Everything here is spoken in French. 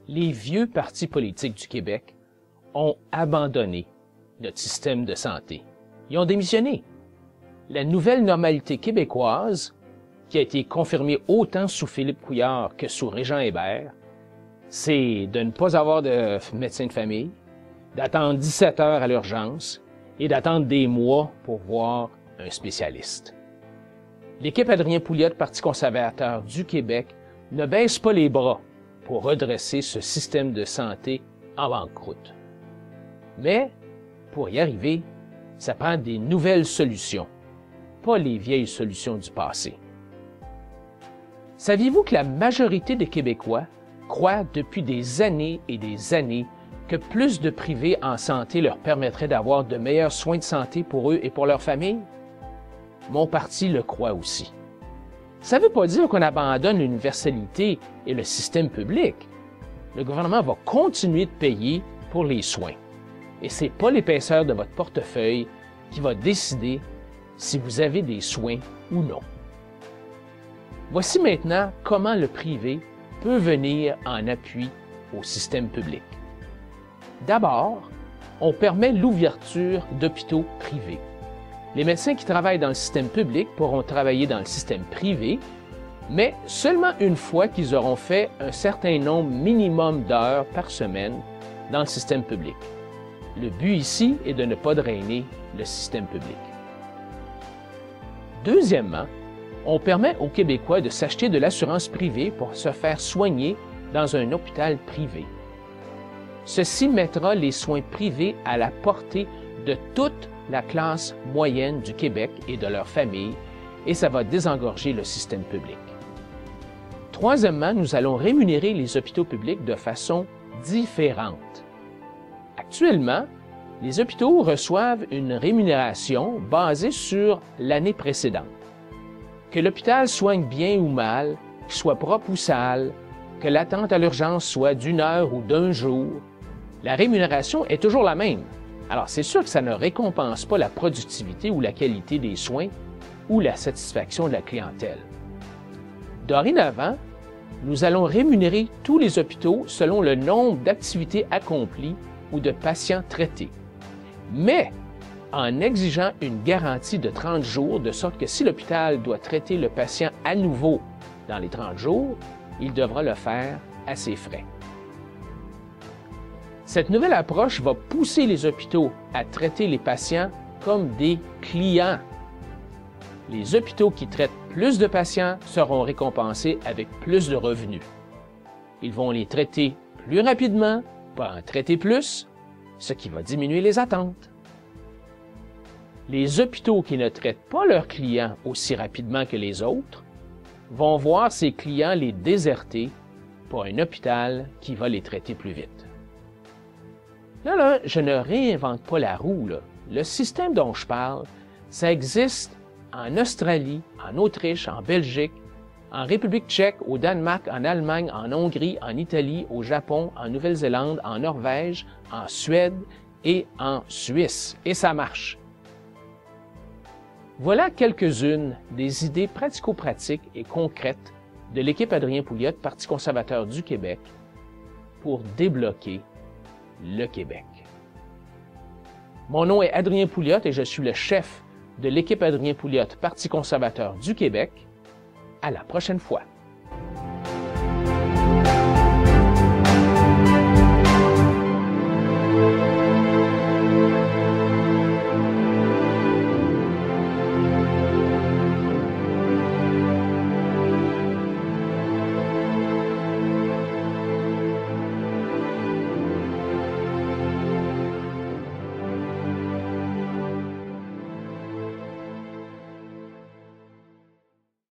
les vieux partis politiques du Québec ont abandonné notre système de santé. Ils ont démissionné. La nouvelle normalité québécoise, qui a été confirmée autant sous Philippe Couillard que sous Régent Hébert, c'est de ne pas avoir de médecin de famille, d'attendre 17 heures à l'urgence et d'attendre des mois pour voir un spécialiste. L'équipe Adrien Pouliot, Parti conservateur du Québec, ne baisse pas les bras pour redresser ce système de santé en banqueroute. Mais, pour y arriver, ça prend des nouvelles solutions, pas les vieilles solutions du passé. Saviez-vous que la majorité des Québécois croient depuis des années et des années que plus de privés en santé leur permettrait d'avoir de meilleurs soins de santé pour eux et pour leur famille? Mon parti le croit aussi. Ça ne veut pas dire qu'on abandonne l'universalité et le système public. Le gouvernement va continuer de payer pour les soins. Et ce n'est pas l'épaisseur de votre portefeuille qui va décider si vous avez des soins ou non. Voici maintenant comment le privé peut venir en appui au système public. D'abord, on permet l'ouverture d'hôpitaux privés. Les médecins qui travaillent dans le système public pourront travailler dans le système privé, mais seulement une fois qu'ils auront fait un certain nombre minimum d'heures par semaine dans le système public. Le but ici est de ne pas drainer le système public. Deuxièmement, on permet aux Québécois de s'acheter de l'assurance privée pour se faire soigner dans un hôpital privé. Ceci mettra les soins privés à la portée de toute la classe moyenne du Québec et de leurs familles, et ça va désengorger le système public. Troisièmement, nous allons rémunérer les hôpitaux publics de façon différente. Actuellement, les hôpitaux reçoivent une rémunération basée sur l'année précédente. Que l'hôpital soigne bien ou mal, qu'il soit propre ou sale, que l'attente à l'urgence soit d'1 heure ou d'1 jour, la rémunération est toujours la même. Alors, c'est sûr que ça ne récompense pas la productivité ou la qualité des soins ou la satisfaction de la clientèle. Dorénavant, nous allons rémunérer tous les hôpitaux selon le nombre d'activités accomplies ou de patients traités, mais en exigeant une garantie de 30 jours, de sorte que si l'hôpital doit traiter le patient à nouveau dans les 30 jours, il devra le faire à ses frais. Cette nouvelle approche va pousser les hôpitaux à traiter les patients comme des clients. Les hôpitaux qui traitent plus de patients seront récompensés avec plus de revenus. Ils vont les traiter plus rapidement, pas en traiter plus, ce qui va diminuer les attentes. Les hôpitaux qui ne traitent pas leurs clients aussi rapidement que les autres vont voir ces clients les déserter pour un hôpital qui va les traiter plus vite. Là, je ne réinvente pas la roue, là. Le système dont je parle, ça existe en Australie, en Autriche, en Belgique, en République tchèque, au Danemark, en Allemagne, en Hongrie, en Italie, au Japon, en Nouvelle-Zélande, en Norvège, en Suède et en Suisse. Et ça marche. Voilà quelques-unes des idées pratico-pratiques et concrètes de l'équipe Adrien Pouliot, Parti conservateur du Québec, pour débloquer le Québec. Mon nom est Adrien Pouliot et je suis le chef de l'équipe Adrien Pouliot, Parti conservateur du Québec. À la prochaine fois.